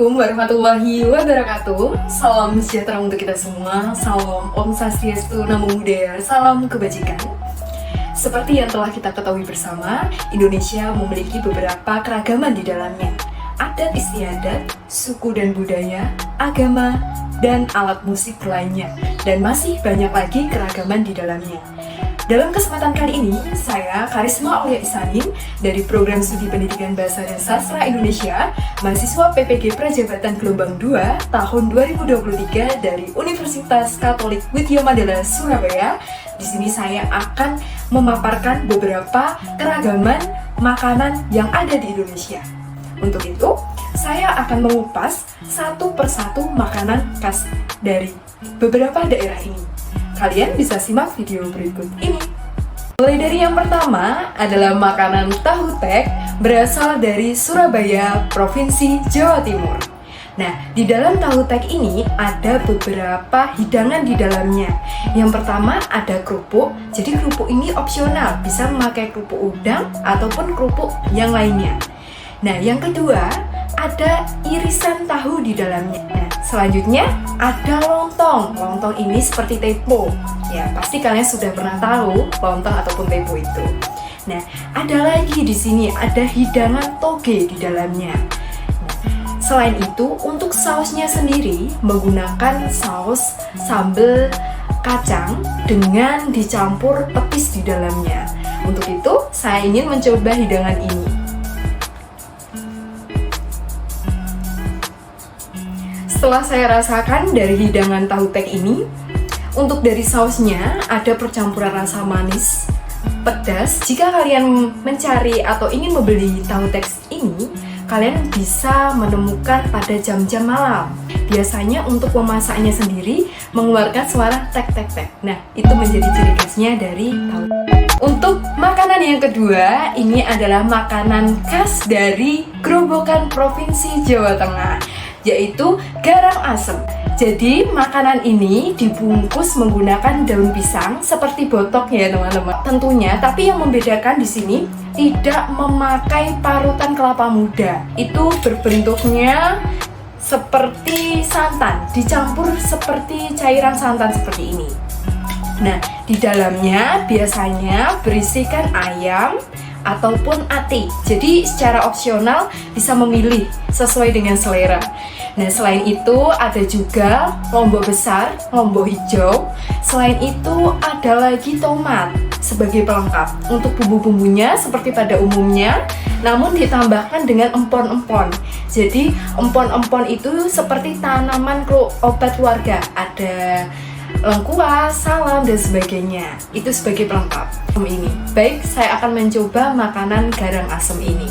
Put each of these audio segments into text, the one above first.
Assalamualaikum warahmatullahi wabarakatuh. Salam sejahtera untuk kita semua. Salam Om Swastiastu, Namo Buddhaya, salam kebajikan. Seperti yang telah kita ketahui bersama, Indonesia memiliki beberapa keragaman di dalamnya. Adat istiadat, suku dan budaya, agama, dan alat musik lainnya. Dan masih banyak lagi keragaman di dalamnya. Dalam kesempatan kali ini, saya Karisma Aulia Isanin dari Program Studi Pendidikan Bahasa dan Sastra Indonesia, mahasiswa PPG Prajabatan Gelombang 2 tahun 2023 dari Universitas Katolik Widya Mandala Surabaya. Di sini saya akan memaparkan beberapa keragaman makanan yang ada di Indonesia. Untuk itu, saya akan mengupas satu persatu makanan khas dari beberapa daerah ini. Kalian bisa simak video berikut ini. Mulai dari yang pertama adalah makanan tahu tek berasal dari Surabaya, Provinsi Jawa Timur. Nah, di dalam tahu tek ini ada beberapa hidangan di dalamnya. Yang pertama ada kerupuk. Jadi kerupuk ini opsional, bisa memakai kerupuk udang ataupun kerupuk yang lainnya. Nah, yang kedua ada irisan tahu di dalamnya. Nah, selanjutnya ada lontong. Lontong ini seperti tepo. Ya, pasti kalian sudah pernah tahu lontong ataupun tepo itu. Nah, ada lagi di sini ada hidangan toge di dalamnya. Nah, selain itu, untuk sausnya sendiri menggunakan saus sambal kacang dengan dicampur petis di dalamnya. Untuk itu, saya ingin mencoba hidangan ini. Setelah saya rasakan dari hidangan tahu tek ini, untuk dari sausnya ada percampuran rasa manis, pedas. Jika kalian mencari atau ingin membeli tahu tek ini, kalian bisa menemukan pada jam-jam malam. Biasanya untuk memasaknya sendiri mengeluarkan suara tek-tek-tek. Nah, itu menjadi ciri khasnya dari tahu. Untuk makanan yang kedua, ini adalah makanan khas dari Grobogan Provinsi Jawa Tengah, yaitu garang asem. Jadi makanan ini dibungkus menggunakan daun pisang seperti botok ya teman-teman. Tentunya, tapi yang membedakan di sini tidak memakai parutan kelapa muda. Itu berbentuknya seperti santan, dicampur seperti cairan santan seperti ini. Nah, di dalamnya biasanya berisikan ayam ataupun ati. Jadi secara opsional bisa memilih sesuai dengan selera. Nah, selain itu ada juga lombok besar, lombok hijau. Selain itu ada lagi tomat sebagai pelengkap. Untuk bumbu-bumbunya seperti pada umumnya, namun ditambahkan dengan empon-empon. Jadi empon-empon itu seperti tanaman obat keluarga. Ada lengkuas, salam, dan sebagainya. Itu sebagai pelengkap ini. Baik, saya akan mencoba makanan garang asem ini.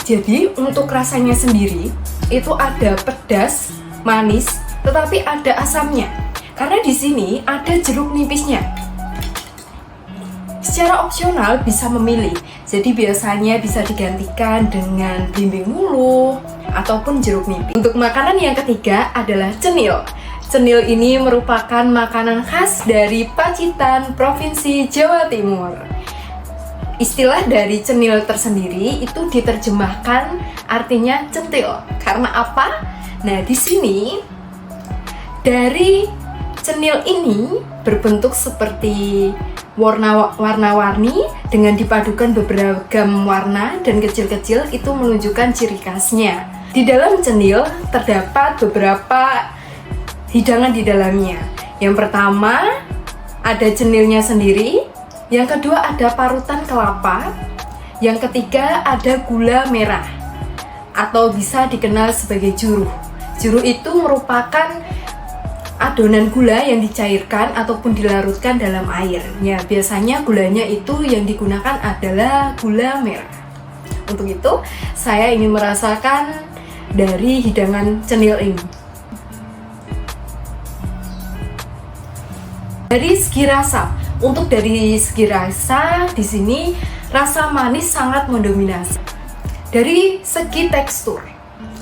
Jadi untuk rasanya sendiri itu ada pedas, manis, tetapi ada asamnya. Karena di sini ada jeruk nipisnya. Secara opsional bisa memilih. Jadi biasanya bisa digantikan dengan belimbing ulu ataupun jeruk nipis. Untuk makanan yang ketiga adalah cenil. Cenil ini merupakan makanan khas dari Pacitan, Provinsi Jawa Timur. Istilah dari cenil tersendiri itu diterjemahkan artinya centil. Karena apa? Nah, di sini dari cenil ini berbentuk seperti warna-warni dengan dipadukan beragam warna dan kecil-kecil, itu menunjukkan ciri khasnya. Di dalam cenil terdapat beberapa hidangan di dalamnya. Yang pertama ada cenilnya sendiri, yang kedua ada parutan kelapa, yang ketiga ada gula merah atau bisa dikenal sebagai juruh. Juruh itu merupakan adonan gula yang dicairkan ataupun dilarutkan dalam air. Ya, biasanya gulanya itu yang digunakan adalah gula merah. Untuk itu, saya ingin merasakan dari hidangan cenil ini. Dari segi rasa, untuk dari segi rasa di sini rasa manis sangat mendominasi. Dari segi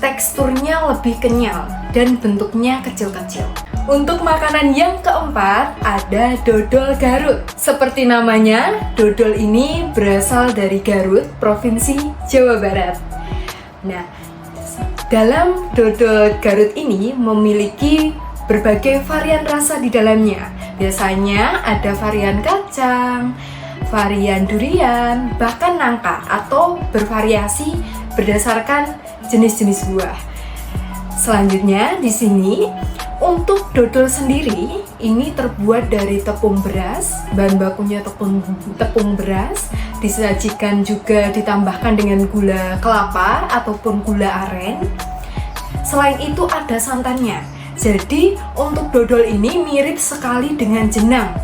teksturnya lebih kenyal dan bentuknya kecil-kecil. Untuk makanan yang keempat ada dodol Garut. Seperti namanya, dodol ini berasal dari Garut, Provinsi Jawa Barat. Nah, dalam dodol Garut ini memiliki berbagai varian rasa di dalamnya. Biasanya ada varian kacang, varian durian, bahkan nangka, atau bervariasi berdasarkan jenis-jenis buah. Selanjutnya di sini untuk dodol sendiri ini terbuat dari tepung beras, bahan bakunya tepung beras, disajikan juga ditambahkan dengan gula kelapa ataupun gula aren. Selain itu ada santannya. Jadi untuk dodol ini mirip sekali dengan jenang.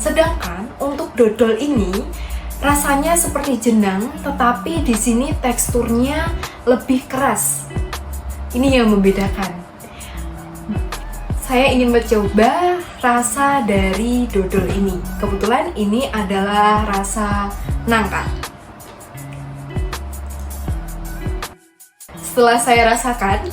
Sedangkan untuk dodol ini rasanya seperti jenang, tetapi di sini teksturnya lebih keras. Ini yang membedakan. Saya ingin mencoba rasa dari dodol ini. Kebetulan ini adalah rasa nangka. Setelah saya rasakan,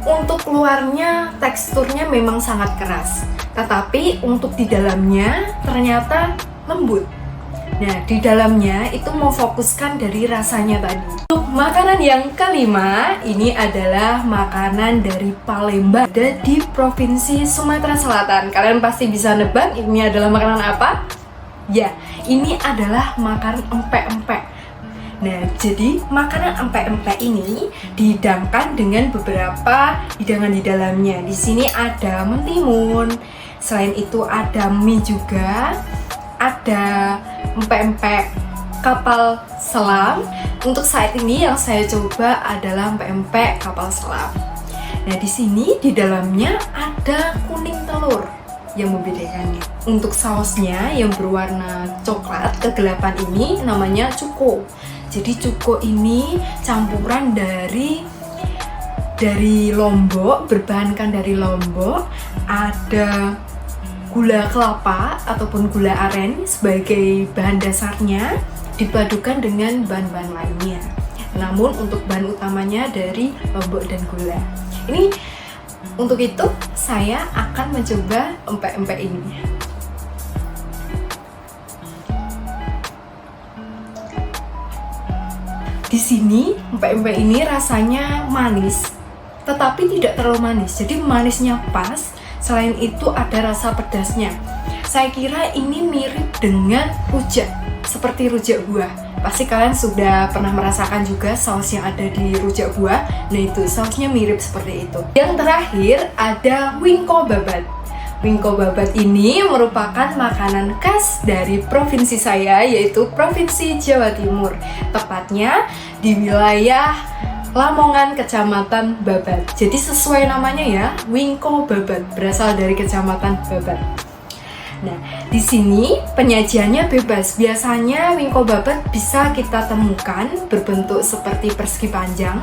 untuk luarnya teksturnya memang sangat keras, tetapi untuk di dalamnya ternyata lembut. Nah, di dalamnya itu memfokuskan dari rasanya tadi. Untuk makanan yang kelima, ini adalah makanan dari Palembang, ada di Provinsi Sumatera Selatan. Kalian pasti bisa nebak ini adalah makanan apa? Ya, ini adalah makanan empek-empek. Nah, jadi makanan empek-empek ini dihidangkan dengan beberapa hidangan di dalamnya. Di sini ada mentimun, selain itu ada mie juga, ada empek-empek kapal selam. Untuk saat ini yang saya coba adalah empek-empek kapal selam. Nah, di sini di dalamnya ada kuning telur yang membedakannya. Untuk sausnya yang berwarna coklat kegelapan ini namanya cuko. Jadi cuko ini campuran dari Lombok, berbahankan dari Lombok, ada gula kelapa ataupun gula aren sebagai bahan dasarnya, dipadukan dengan bahan-bahan lainnya. Namun untuk bahan utamanya dari Lombok dan gula. Ini untuk itu saya akan mencoba empek-empek ini. Di sini empek-empek ini rasanya manis, tetapi tidak terlalu manis. Jadi manisnya pas. Selain itu ada rasa pedasnya. Saya kira ini mirip dengan rujak, seperti rujak buah. Pasti kalian sudah pernah merasakan juga saus yang ada di rujak buah. Nah, itu sausnya mirip seperti itu. Yang terakhir ada wingko babat. Wingko babat ini merupakan makanan khas dari provinsi saya, yaitu Provinsi Jawa Timur. Tepatnya di wilayah Lamongan, Kecamatan Babat. Jadi sesuai namanya ya, wingko babat, berasal dari Kecamatan Babat. Nah, di sini penyajiannya bebas. Biasanya wingko babat bisa kita temukan berbentuk seperti persegi panjang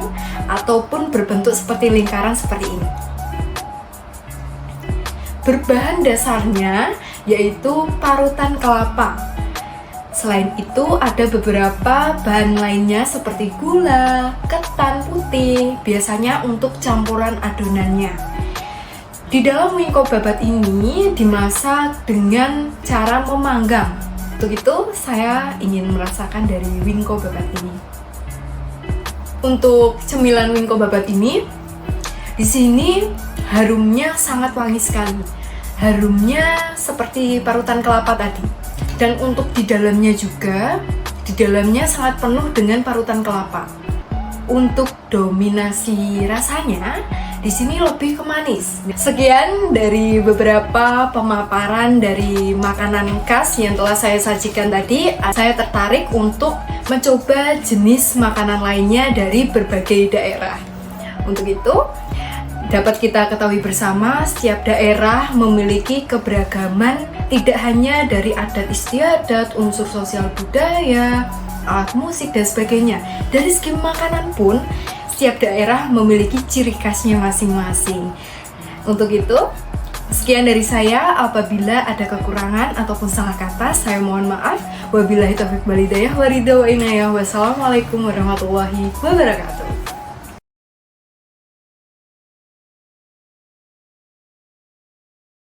ataupun berbentuk seperti lingkaran seperti ini. Berbahan dasarnya yaitu parutan kelapa. Selain itu ada beberapa bahan lainnya seperti gula, ketan putih, biasanya untuk campuran adonannya. Di dalam wingko babat ini dimasak dengan cara memanggang. Untuk itu saya ingin merasakan dari wingko babat ini. Untuk cemilan wingko babat ini, di sini harumnya sangat wangi sekali. Harumnya seperti parutan kelapa tadi. Dan untuk di dalamnya juga, di dalamnya sangat penuh dengan parutan kelapa. Untuk dominasi rasanya, di sini lebih ke manis. Sekian dari beberapa pemaparan dari makanan khas yang telah saya sajikan tadi. Saya tertarik untuk mencoba jenis makanan lainnya dari berbagai daerah. Untuk itu, dapat kita ketahui bersama, setiap daerah memiliki keberagaman tidak hanya dari adat istiadat, unsur sosial budaya, alat musik, dan sebagainya. Dari segi makanan pun, setiap daerah memiliki ciri khasnya masing-masing. Untuk itu, sekian dari saya. Apabila ada kekurangan ataupun salah kata, saya mohon maaf. Wabillahi taufiq wal hidayah, wa ridha wa inayah. Wassalamualaikum warahmatullahi wabarakatuh.